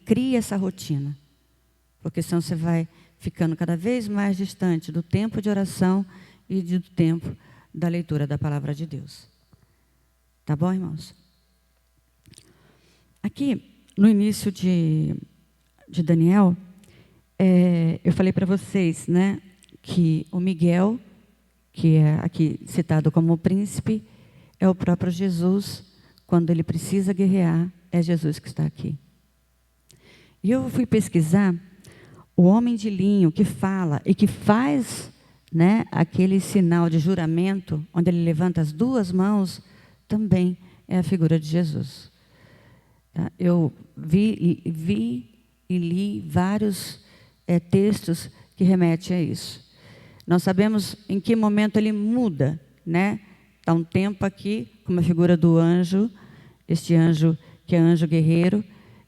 crie essa rotina, porque senão você vai ficando cada vez mais distante do tempo de oração e do tempo da leitura da palavra de Deus. Tá bom, irmãos? Aqui, no início de Daniel, eu falei para vocês, né, que o Miguel, que é aqui citado como príncipe, é o próprio Jesus. Quando ele precisa guerrear, é Jesus que está aqui. E eu fui pesquisar o homem de linho que fala e que faz, né, aquele sinal de juramento, onde ele levanta as duas mãos, também é a figura de Jesus. Eu vi e li vários textos que remetem a isso. Nós sabemos em que momento ele muda, né? Está um tempo aqui com a figura do anjo, este anjo que é anjo guerreiro,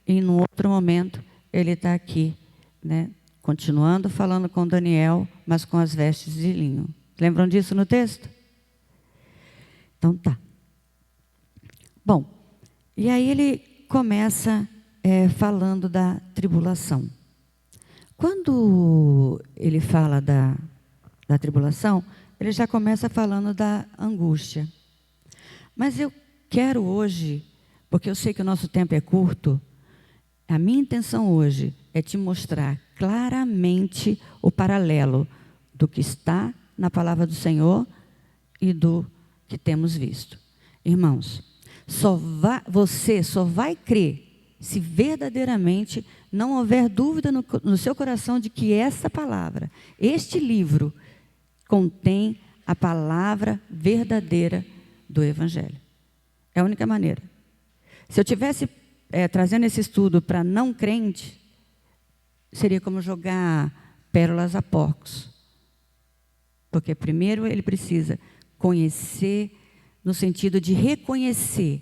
e no outro momento ele está aqui, né? Continuando falando com Daniel, mas com as vestes de linho. Lembram disso no texto? Então tá. Bom, e aí ele começa falando da tribulação. Quando ele fala da tribulação, ele já começa falando da angústia. Mas eu quero hoje, porque eu sei que o nosso tempo é curto, a minha intenção hoje é te mostrar claramente o paralelo do que está na palavra do Senhor e do que temos visto. Irmãos, você só vai crer se verdadeiramente não houver dúvida no seu coração de que essa palavra, este livro, contém a palavra verdadeira do Evangelho. É a única maneira. Se eu tivesse trazendo esse estudo para não crente, seria como jogar pérolas a porcos. Porque primeiro ele precisa conhecer, no sentido de reconhecer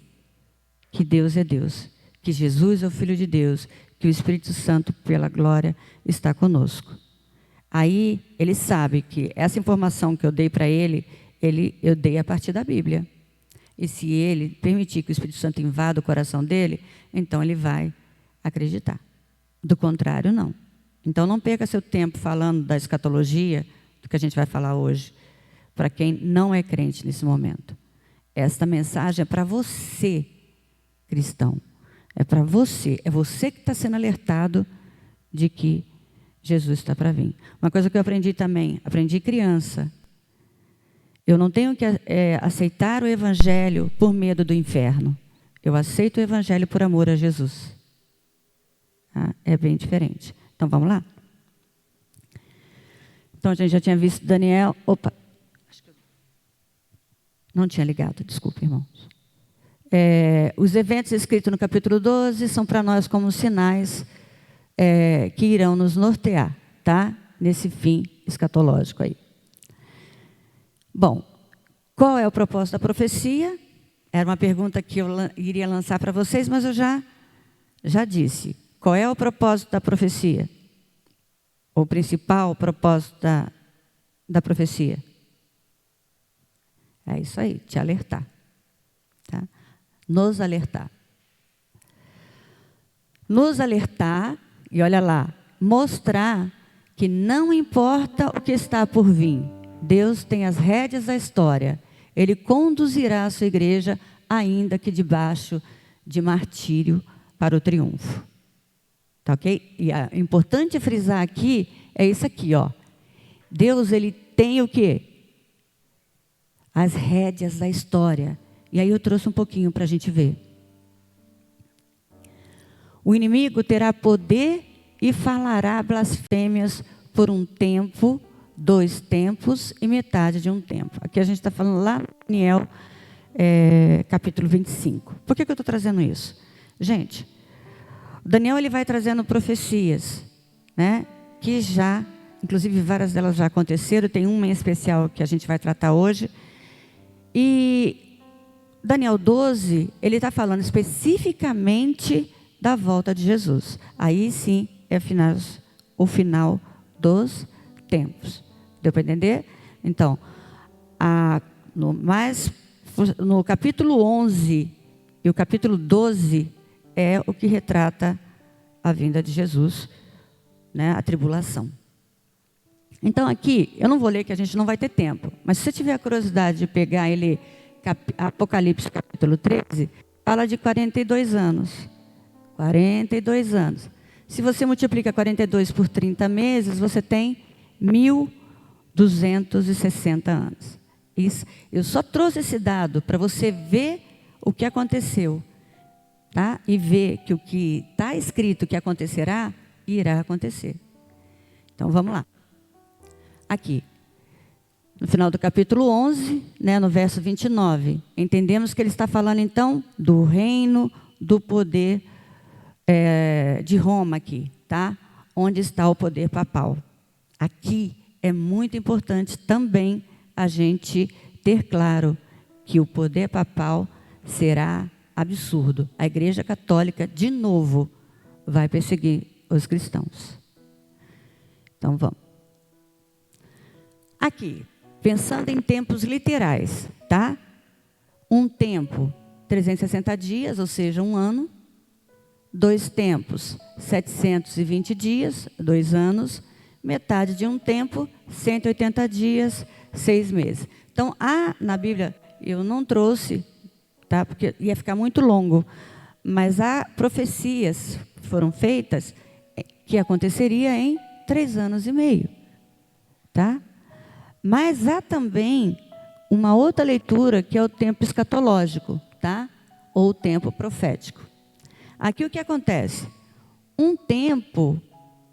que Deus é Deus, que Jesus é o Filho de Deus, que o Espírito Santo, pela glória, está conosco. Aí ele sabe que essa informação que eu dei para ele, eu dei a partir da Bíblia. E se ele permitir que o Espírito Santo invada o coração dele, então ele vai acreditar. Do contrário, não. Então não perca seu tempo falando da escatologia, do que a gente vai falar hoje, para quem não é crente nesse momento. Esta mensagem é para você, cristão. É para você. É você que está sendo alertado de que Jesus está para vir. Uma coisa que eu aprendi também, aprendi criança. Eu não tenho que aceitar o Evangelho por medo do inferno. Eu aceito o Evangelho por amor a Jesus. É bem diferente. Então, vamos lá? Então, a gente já tinha visto Daniel. Opa! Não tinha ligado, desculpa, irmãos. Os eventos escritos no capítulo 12 são para nós como sinais que irão nos nortear, tá? Nesse fim escatológico aí. Bom, qual é o propósito da profecia? Era uma pergunta que eu iria lançar para vocês, mas eu já disse. Qual é o propósito da profecia? O principal propósito da profecia? É isso aí, te alertar. Tá? Nos alertar. Nos alertar, e olha lá, mostrar que não importa o que está por vir, Deus tem as rédeas da história. Ele conduzirá a sua igreja, ainda que debaixo de martírio, para o triunfo. Tá ok? E é importante frisar aqui, é isso aqui, ó. Deus, ele tem o quê? As rédeas da história. E aí eu trouxe um pouquinho para a gente ver. O inimigo terá poder e falará blasfêmias por um tempo, 2 tempos e metade de um tempo. Aqui a gente está falando lá no Daniel, capítulo 25. Por que eu estou trazendo isso? Gente, o Daniel ele vai trazendo profecias, né? Que já, inclusive várias delas já aconteceram, tem uma em especial que a gente vai tratar hoje. E Daniel 12, ele está falando especificamente da volta de Jesus. Aí sim é o final dos tempos. Deu para entender? Então, no capítulo 11 e o capítulo 12 é o que retrata a vinda de Jesus, né, a tribulação. Então aqui, eu não vou ler que a gente não vai ter tempo, mas se você tiver a curiosidade de pegar e ler Apocalipse capítulo 13, fala de 42 anos. 42 anos. Se você multiplica 42 por 30 meses, você tem 1.260 anos. Isso, eu só trouxe esse dado para você ver o que aconteceu, tá? E ver que o que está escrito que acontecerá, irá acontecer. Então vamos lá. Aqui, no final do capítulo 11, né, no verso 29, entendemos que ele está falando então do reino, do poder de Roma aqui, tá? Onde está o poder papal. Aqui é muito importante também a gente ter claro que o poder papal será absurdo. A Igreja Católica, de novo, vai perseguir os cristãos. Então vamos. Aqui, pensando em tempos literais, tá? Um tempo, 360 dias, ou seja, um ano. 2 tempos, 720 dias, 2 anos. Metade de um tempo, 180 dias, 6 meses. Então, na Bíblia, eu não trouxe, tá? Porque ia ficar muito longo. Mas há profecias que foram feitas que aconteceria em 3 anos e meio, tá? Mas há também uma outra leitura que é o tempo escatológico, tá? Ou o tempo profético. Aqui o que acontece? Um tempo,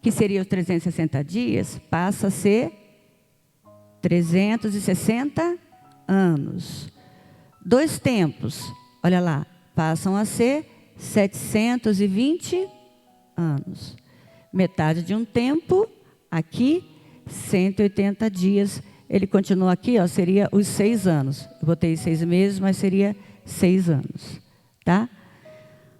que seria os 360 dias, passa a ser 360 anos. 2 tempos, olha lá, passam a ser 720 anos. Metade de um tempo, aqui, 180 dias. Ele continua aqui, ó, seria os 6 anos. Eu botei 6 meses, mas seria 6 anos. Tá?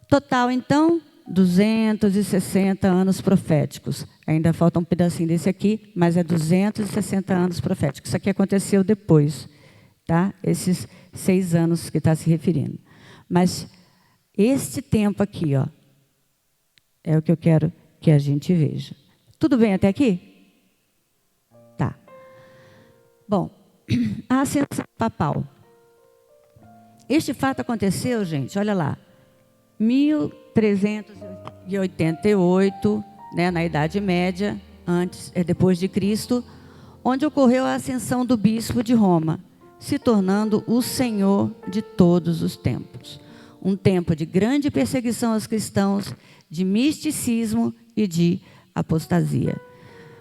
Total, então, 260 anos proféticos. Ainda falta um pedacinho desse aqui, mas é 260 anos proféticos. Isso aqui aconteceu depois, tá? Esses 6 anos que está se referindo. Mas este tempo aqui, ó, é o que eu quero que a gente veja. Tudo bem até aqui? Tá. Bom, a ascensão papal. Este fato aconteceu, gente, olha lá, 1388, né, na Idade Média, depois de Cristo, onde ocorreu a ascensão do bispo de Roma, se tornando o Senhor de todos os tempos. Um tempo de grande perseguição aos cristãos, de misticismo e de apostasia.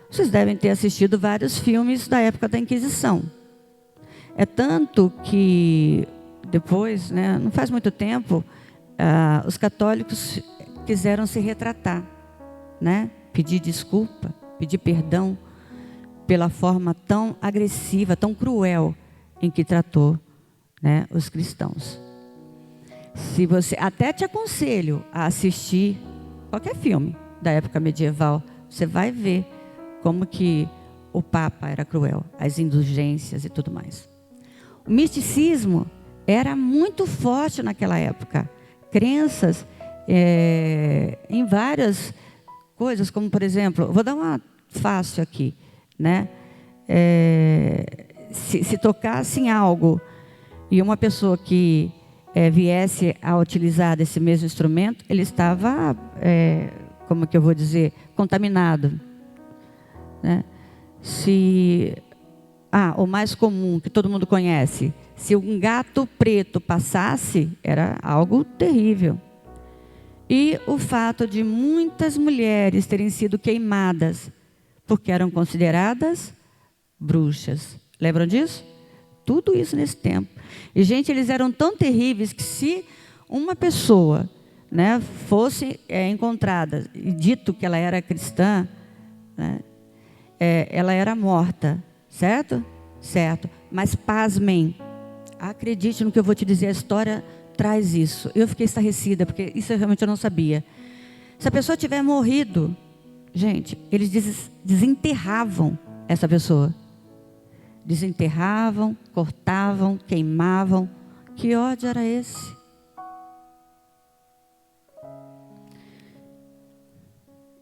Vocês devem ter assistido vários filmes da época da Inquisição. É tanto que depois, né, não faz muito tempo, os católicos quiseram se retratar, né? Pedir desculpa, pedir perdão pela forma tão agressiva, tão cruel em que tratou, né, os cristãos. Se você, até te aconselho a assistir qualquer filme da época medieval, você vai ver como que o Papa era cruel, as indulgências e tudo mais. O misticismo era muito forte naquela época. Crenças em várias coisas, como por exemplo, vou dar uma fácil aqui, né? Se tocasse em algo e uma pessoa que viesse a utilizar desse mesmo instrumento, ele estava, como que eu vou dizer, contaminado, né? O mais comum, que todo mundo conhece, se um gato preto passasse, era algo terrível. E o fato de muitas mulheres terem sido queimadas, porque eram consideradas bruxas. Lembram disso? Tudo isso nesse tempo. E, gente, eles eram tão terríveis que se uma pessoa, né, fosse encontrada e dito que ela era cristã, né, ela era morta, certo? Certo. Mas pasmem, acredite no que eu vou te dizer, a história traz isso. Eu fiquei estarrecida, porque isso eu realmente não sabia. Se a pessoa tiver morrido, gente, eles desenterravam essa pessoa. Desenterravam, cortavam, queimavam. Que ódio era esse?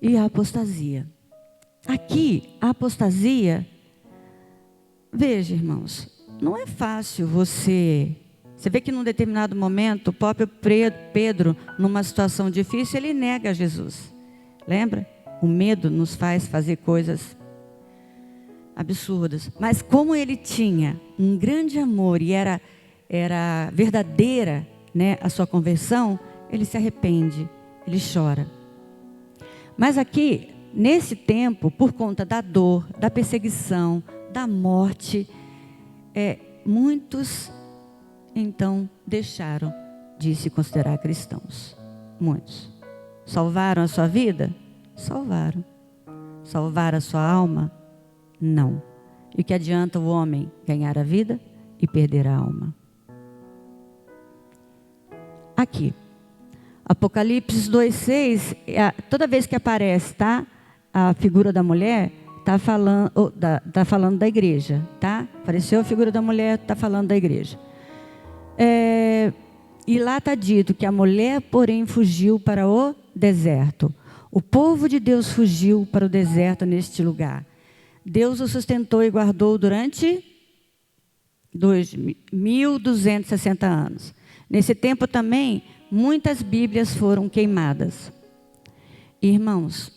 e a apostasia. Aqui, a apostasia, veja, irmãos, não é fácil você vê que num determinado momento, o próprio Pedro, numa situação difícil, ele nega Jesus. Lembra? O medo nos faz fazer coisas absurdas. Mas como ele tinha um grande amor e era verdadeira, né, a sua conversão, ele se arrepende, ele chora. Mas aqui, nesse tempo, por conta da dor, da perseguição, da morte, muitos então deixaram de se considerar cristãos. Muitos. Salvaram a sua vida? Salvaram. Salvaram a sua alma? Não. E o que adianta o homem ganhar a vida e perder a alma? Aqui, Apocalipse 2:6, toda vez que aparece, tá, a figura da mulher, tá falando da igreja, tá? Apareceu a figura da mulher, tá falando da igreja. E lá está dito que a mulher, porém, fugiu para o deserto. O povo de Deus fugiu para o deserto neste lugar. Deus o sustentou e guardou durante 1.260 anos. Nesse tempo também, muitas Bíblias foram queimadas. Irmãos,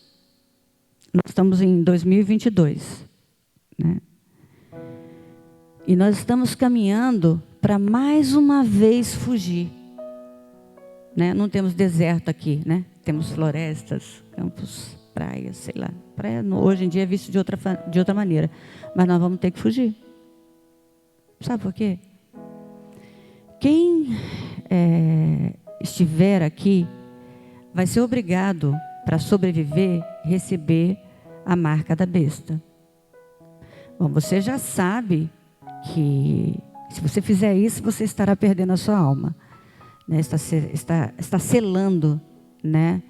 nós estamos em 2022, né? E nós estamos caminhando para mais uma vez fugir, né? Não temos deserto aqui, né? Temos florestas, campos, praias, sei lá. Praia hoje em dia é visto de outra maneira, mas nós vamos ter que fugir. Sabe por quê? Quem estiver aqui vai ser obrigado, para sobreviver, receber a marca da besta. Bom, você já sabe que se você fizer isso, você estará perdendo a sua alma, né? Está selando, né,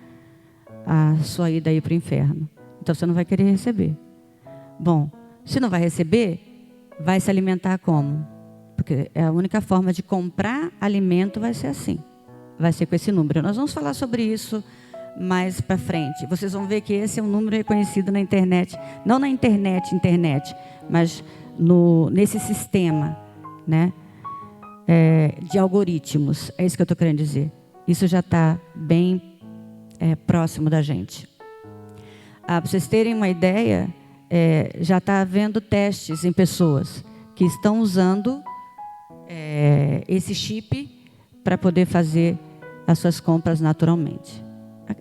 a sua ida aí para o inferno. Então você não vai querer receber. Bom, se não vai receber, vai se alimentar como? Porque é a única forma de comprar alimento, vai ser assim. Vai ser com esse número. Nós vamos falar sobre isso mais para frente. Vocês vão ver que esse é um número reconhecido na internet. Não na internet, mas nesse sistema, né, de algoritmos. É isso que eu estou querendo dizer. Isso já está bem próximo da gente. Para vocês terem uma ideia, já está havendo testes em pessoas que estão usando esse chip para poder fazer as suas compras naturalmente.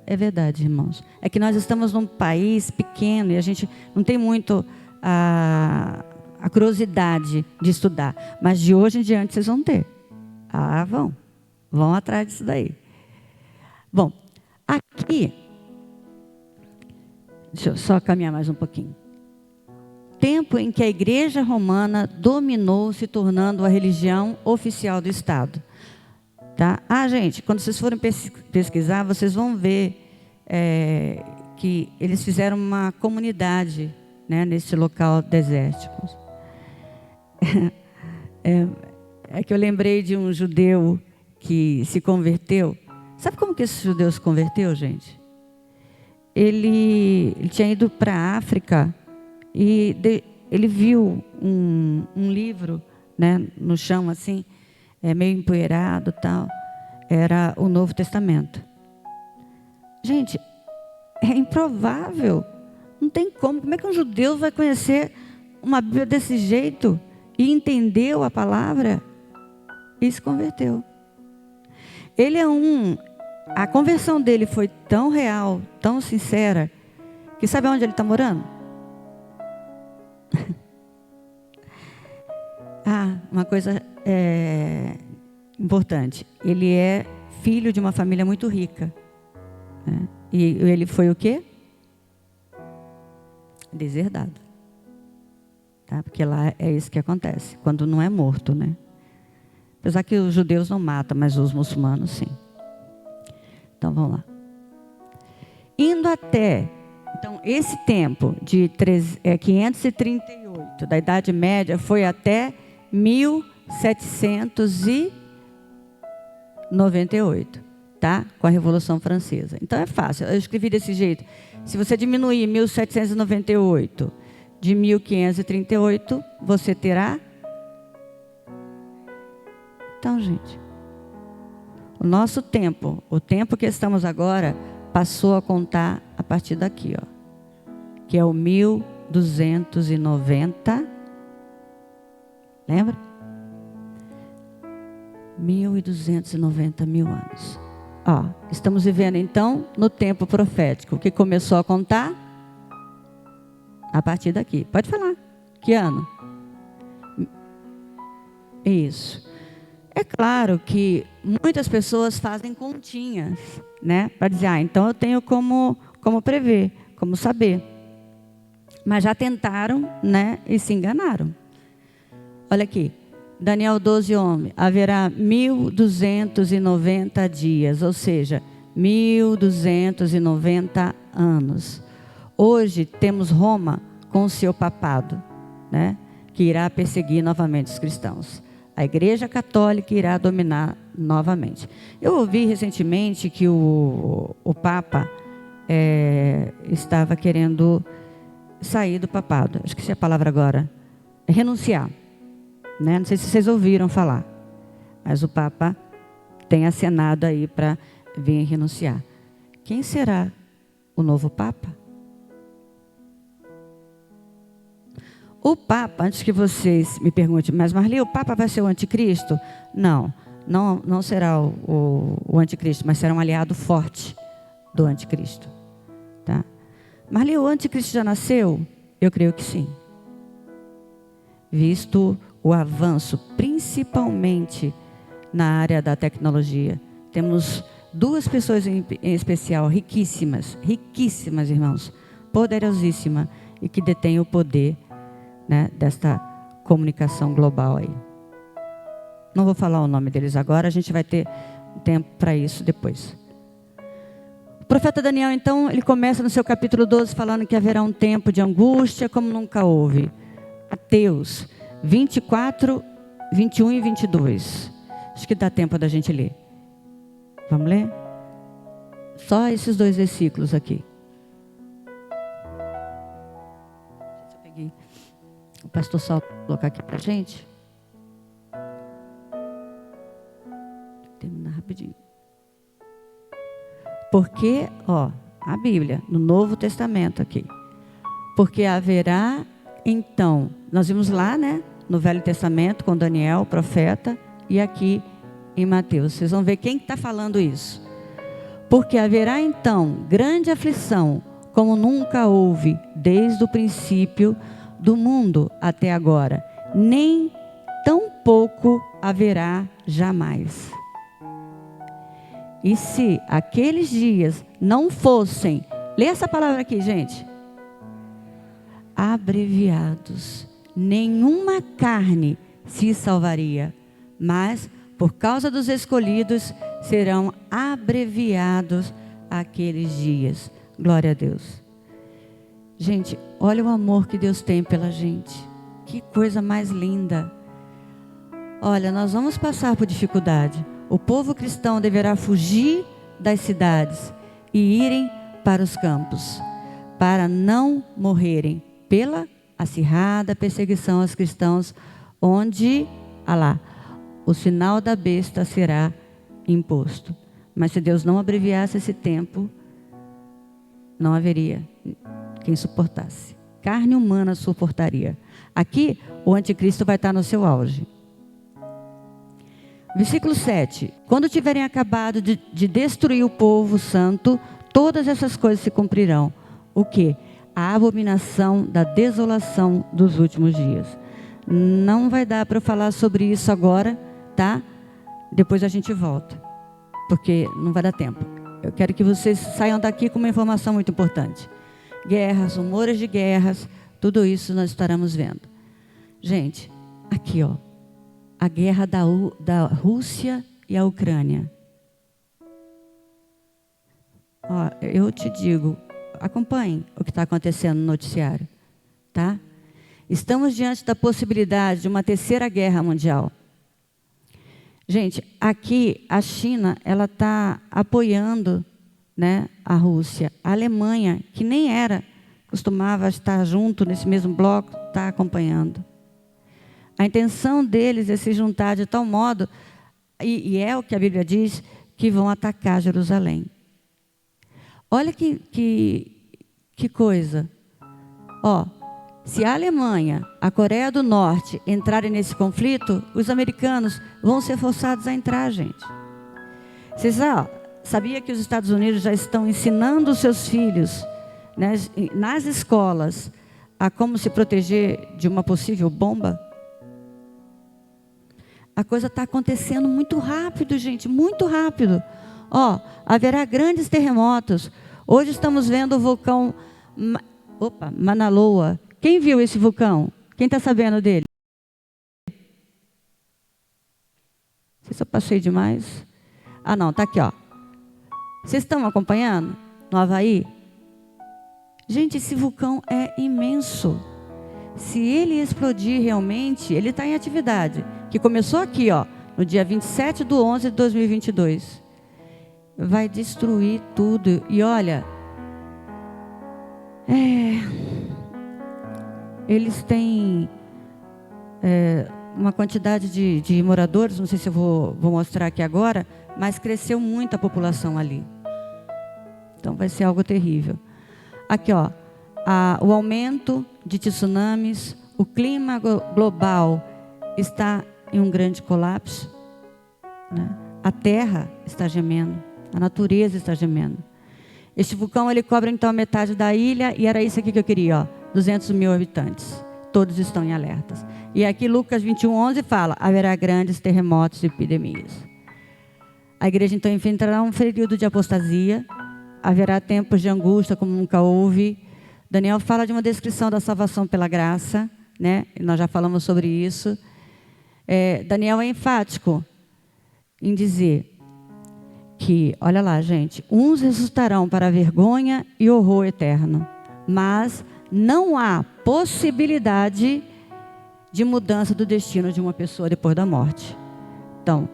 É verdade, irmãos. É que nós estamos num país pequeno e a gente não tem muito a curiosidade de estudar. Mas de hoje em diante vocês vão ter. Vão atrás disso daí. Bom, aqui, deixa eu só caminhar mais um pouquinho. Tempo em que a Igreja Romana dominou, se tornando a religião oficial do Estado. Tá? Gente, quando vocês forem pesquisar, vocês vão ver que eles fizeram uma comunidade, né, nesse local desértico. É que eu lembrei de um judeu que se converteu. Sabe como que esse judeu se converteu, gente? Ele tinha ido para a África e ele viu um livro, né, no chão assim, meio empoeirado, tal. Era o Novo Testamento. Gente, é improvável. Não tem como. Como é que um judeu vai conhecer uma Bíblia desse jeito e entendeu a palavra e se converteu? A conversão dele foi tão real, tão sincera, que sabe onde ele está morando? Uma coisa importante. Ele é filho de uma família muito rica, né? E ele foi o quê? Deserdado. Tá? Porque lá é isso que acontece, quando não é morto, né? Apesar que os judeus não matam, mas os muçulmanos sim. Então vamos lá. Indo até, então esse tempo de 538 da Idade Média foi até 1798, tá? Com a Revolução Francesa. Então é fácil. Eu escrevi desse jeito. Se você diminuir 1798 de 1538, você terá... Então, gente, o nosso tempo, o tempo que estamos agora, passou a contar a partir daqui, ó, que é o 1290. Lembra? 1290 mil anos. Ó, estamos vivendo então no tempo profético, que começou a contar a partir daqui. Pode falar. Que ano? Isso. É claro que muitas pessoas fazem continhas, né? Para dizer, então eu tenho como prever, como saber. Mas já tentaram, né? E se enganaram. Olha aqui. Daniel 12:11, haverá 1290 dias, ou seja, 1290 anos. Hoje temos Roma com o seu papado, né, que irá perseguir novamente os cristãos. A Igreja Católica irá dominar novamente. Eu ouvi recentemente que o Papa estava querendo sair do papado. Esqueci a palavra agora. Renunciar. Né? Não sei se vocês ouviram falar, mas o Papa tem acenado aí para vir renunciar. Quem será o novo Papa? O Papa, antes que vocês me perguntem, mas Marli, o Papa vai ser o anticristo? Não será o anticristo, mas será um aliado forte do anticristo. Tá? Marli, o anticristo já nasceu? Eu creio que sim. Visto o avanço, principalmente na área da tecnologia. Temos duas pessoas em especial, riquíssimas, irmãos, poderosíssimas, e que detêm o poder, né, desta comunicação global aí. Não vou falar o nome deles agora, a gente vai ter tempo para isso depois. O profeta Daniel, então, ele começa no seu capítulo 12 falando que haverá um tempo de angústia como nunca houve. Ateus 24, 21 e 22. Acho que dá tempo da gente ler. Vamos ler? Só esses dois versículos aqui. Eu peguei o pastor Saulo colocar aqui para a gente. Vou terminar rapidinho. Porque, ó, a Bíblia, no Novo Testamento aqui. Porque haverá, então, nós vimos lá, né? No Velho Testamento, com Daniel, profeta, e aqui em Mateus. Vocês vão ver quem está falando isso. Porque haverá então grande aflição, como nunca houve, desde o princípio do mundo até agora. Nem tão pouco haverá jamais. E se aqueles dias não fossem, lê essa palavra aqui, gente. Abreviados. Nenhuma carne se salvaria, mas por causa dos escolhidos serão abreviados aqueles dias. Glória a Deus. Gente, olha o amor que Deus tem pela gente. Que coisa mais linda. Olha, nós vamos passar por dificuldade. O povo cristão deverá fugir das cidades e irem para os campos, para não morrerem pela acirrada perseguição aos cristãos, onde, o sinal da besta será imposto. Mas se Deus não abreviasse esse tempo, não haveria quem suportasse. Carne humana suportaria. Aqui, o anticristo vai estar no seu auge. Versículo 7. Quando tiverem acabado de destruir o povo santo, todas essas coisas se cumprirão. O quê? A abominação da desolação dos últimos dias. Não vai dar para eu falar sobre isso agora, tá? Depois a gente volta, porque não vai dar tempo. Eu quero que vocês saiam daqui com uma informação muito importante. Guerras, rumores de guerras, tudo isso nós estaremos vendo. Gente, aqui ó, a guerra da Rússia e a Ucrânia. Ó, eu te digo, acompanhem o que está acontecendo no noticiário, tá? Estamos diante da possibilidade de uma terceira guerra mundial. Gente, aqui a China, ela está apoiando, né, a Rússia. A Alemanha, que nem costumava estar junto nesse mesmo bloco, está acompanhando. A intenção deles é se juntar de tal modo, e é o que a Bíblia diz, que vão atacar Jerusalém. Olha que coisa. Ó, se a Alemanha, a Coreia do Norte entrarem nesse conflito, os americanos vão ser forçados a entrar, gente. Vocês sabia que os Estados Unidos já estão ensinando os seus filhos, né, nas escolas, a como se proteger de uma possível bomba? A coisa está acontecendo muito rápido, gente, muito rápido. Ó, haverá grandes terremotos. Hoje estamos vendo o vulcão Mauna Loa. Quem viu esse vulcão? Quem está sabendo dele? Não sei se eu passei demais. Ah, não, está aqui, ó. Vocês estão acompanhando? No Havaí? Gente, esse vulcão é imenso. Se ele explodir realmente, ele está em atividade. Que começou aqui, ó, no dia 27/11/2022. Vai destruir tudo. E olha, eles têm uma quantidade de moradores, não sei se eu vou mostrar aqui agora, mas cresceu muito a população ali. Então vai ser algo terrível. Aqui, ó, o aumento de tsunamis, o clima global está em um grande colapso, né? A terra está gemendo, a natureza está gemendo. Este vulcão, ele cobre então a metade da ilha, e era isso aqui que eu queria, ó, 200 mil habitantes, todos estão em alertas. E aqui Lucas 21:11 fala, haverá grandes terremotos e epidemias. A igreja então enfrentará um período de apostasia, haverá tempos de angústia como nunca houve. Daniel fala de uma descrição da salvação pela graça, né? Nós já falamos sobre isso. Daniel é enfático em dizer que, olha lá, gente, uns ressuscitarão para a vergonha e horror eterno, mas não há possibilidade de mudança do destino de uma pessoa depois da morte. Então,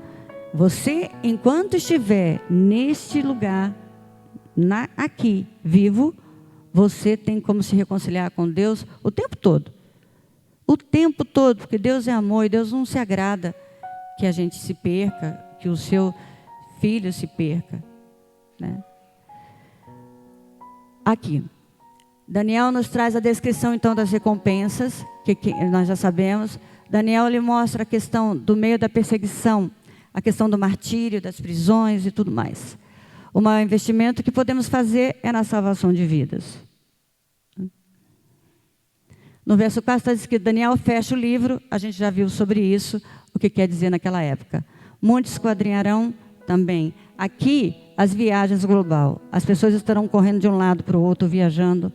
você, enquanto estiver neste lugar, aqui, vivo, você tem como se reconciliar com Deus o tempo todo. O tempo todo, porque Deus é amor e Deus não se agrada que a gente se perca, que o seu filho se perca, né? Aqui, Daniel nos traz a descrição então das recompensas, que nós já sabemos. Daniel ele mostra a questão do meio da perseguição, a questão do martírio, das prisões e tudo mais. O maior investimento que podemos fazer é na salvação de vidas. No verso 4 está escrito, Daniel fecha o livro, a gente já viu sobre isso, o que quer dizer naquela época. Muitos esquadrinharão também. Aqui, as viagens global. As pessoas estarão correndo de um lado para o outro, viajando.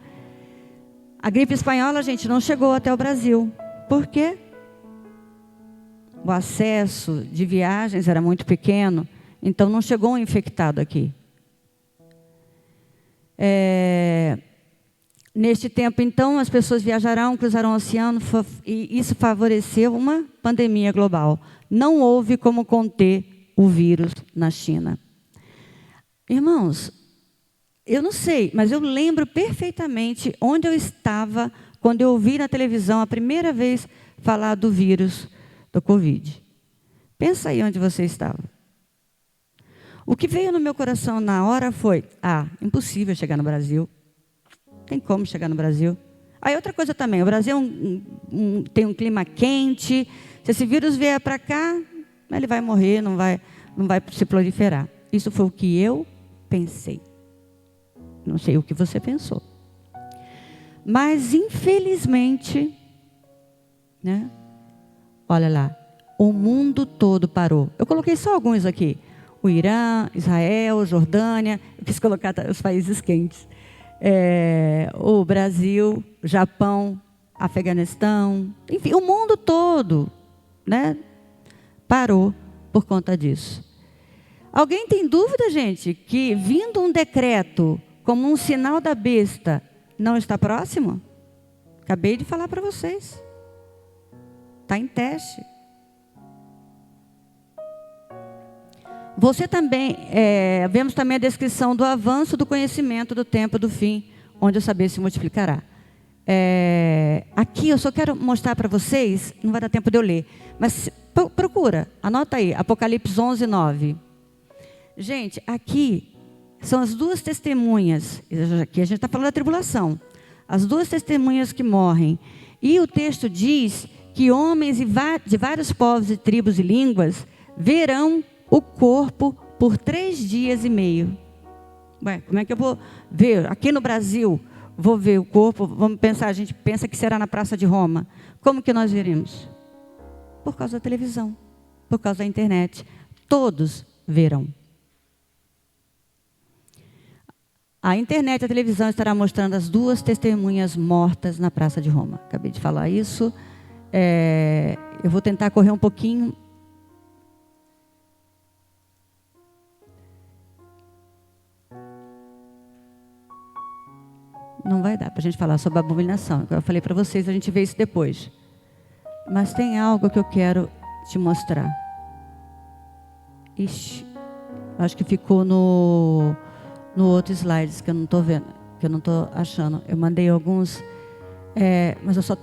A gripe espanhola, gente, não chegou até o Brasil. Por quê? O acesso de viagens era muito pequeno, então não chegou um infectado aqui. Neste tempo, então, as pessoas viajarão, cruzarão o oceano, e isso favoreceu uma pandemia global. Não houve como conter o vírus na China. Irmãos, eu não sei, mas eu lembro perfeitamente onde eu estava quando eu ouvi na televisão a primeira vez falar do vírus do Covid. Pensa aí onde você estava. O que veio no meu coração na hora foi, impossível chegar no Brasil. Tem como chegar no Brasil. Aí outra coisa também, o Brasil tem um clima quente. Se esse vírus vier para cá, ele vai morrer, não vai se proliferar. Isso foi o que eu pensei. Não sei o que você pensou. Mas, infelizmente, né? Olha lá, o mundo todo parou. Eu coloquei só alguns aqui. O Irã, Israel, Jordânia. Eu quis colocar os países quentes. O Brasil, Japão, Afeganistão, enfim, o mundo todo, né, parou por conta disso. Alguém tem dúvida, gente, que vindo um decreto como um sinal da besta não está próximo? Acabei de falar para vocês. Está em teste. Você também, vemos também a descrição do avanço do conhecimento do tempo do fim, onde o saber se multiplicará. Aqui eu só quero mostrar para vocês, não vai dar tempo de eu ler, mas procura, anota aí, Apocalipse 11, 9. Gente, aqui são as duas testemunhas, aqui a gente está falando da tribulação, as duas testemunhas que morrem. E o texto diz que homens de vários povos e tribos e línguas verão o corpo por 3 dias e meio. Ué, como é que eu vou ver? Aqui no Brasil, vou ver o corpo, vamos pensar, a gente pensa que será na Praça de Roma. Como que nós veremos? Por causa da televisão, por causa da internet. Todos verão. A internet e a televisão estará mostrando as duas testemunhas mortas na Praça de Roma. Acabei de falar isso. Eu vou tentar correr um pouquinho. Não vai dar para a gente falar sobre a abominação. Eu falei para vocês, a gente vê isso depois. Mas tem algo que eu quero te mostrar. Ixi, acho que ficou no outro slide, que eu não estou vendo, que eu não estou achando. Eu mandei alguns, mas eu só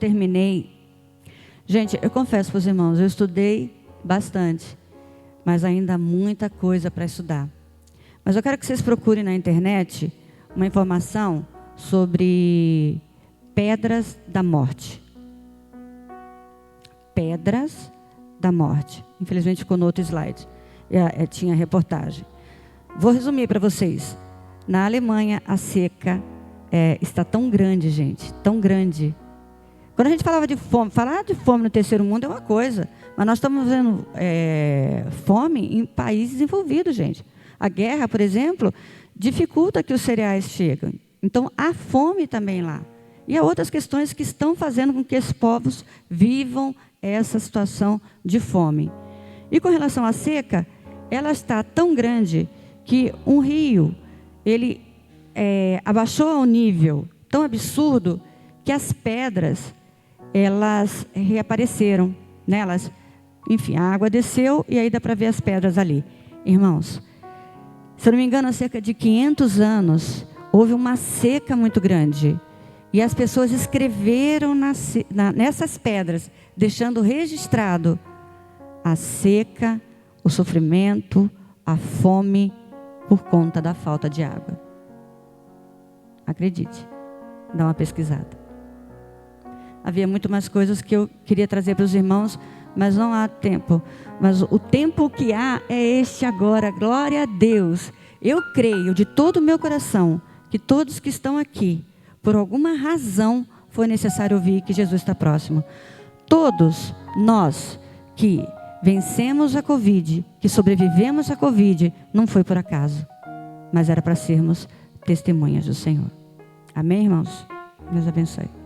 terminei. Gente, eu confesso para os irmãos, eu estudei bastante, mas ainda há muita coisa para estudar. Mas eu quero que vocês procurem na internet uma informação sobre pedras da morte. Pedras da morte. Infelizmente ficou no outro slide. Tinha reportagem. Vou resumir para vocês. Na Alemanha, a seca está tão grande, gente, tão grande. Quando a gente falava de fome, falar de fome no terceiro mundo é uma coisa, mas nós estamos vendo fome em países desenvolvidos, gente. A guerra, por exemplo, dificulta que os cereais cheguem. Então, há fome também lá. E há outras questões que estão fazendo com que esses povos vivam essa situação de fome. E com relação à seca, ela está tão grande que um rio, ele abaixou ao nível tão absurdo que as pedras, elas reapareceram. Né? Enfim, a água desceu e aí dá para ver as pedras ali. Irmãos, se eu não me engano, há cerca de 500 anos, houve uma seca muito grande. E as pessoas escreveram nessas pedras, deixando registrado a seca, o sofrimento, a fome, por conta da falta de água. Acredite, dá uma pesquisada. Havia muito mais coisas que eu queria trazer para os irmãos, mas não há tempo. Mas o tempo que há é este agora, glória a Deus. Eu creio de todo o meu coração que todos que estão aqui, por alguma razão, foi necessário ouvir que Jesus está próximo. Todos nós que vencemos a Covid, que sobrevivemos à Covid, não foi por acaso, mas era para sermos testemunhas do Senhor. Amém, irmãos? Deus abençoe.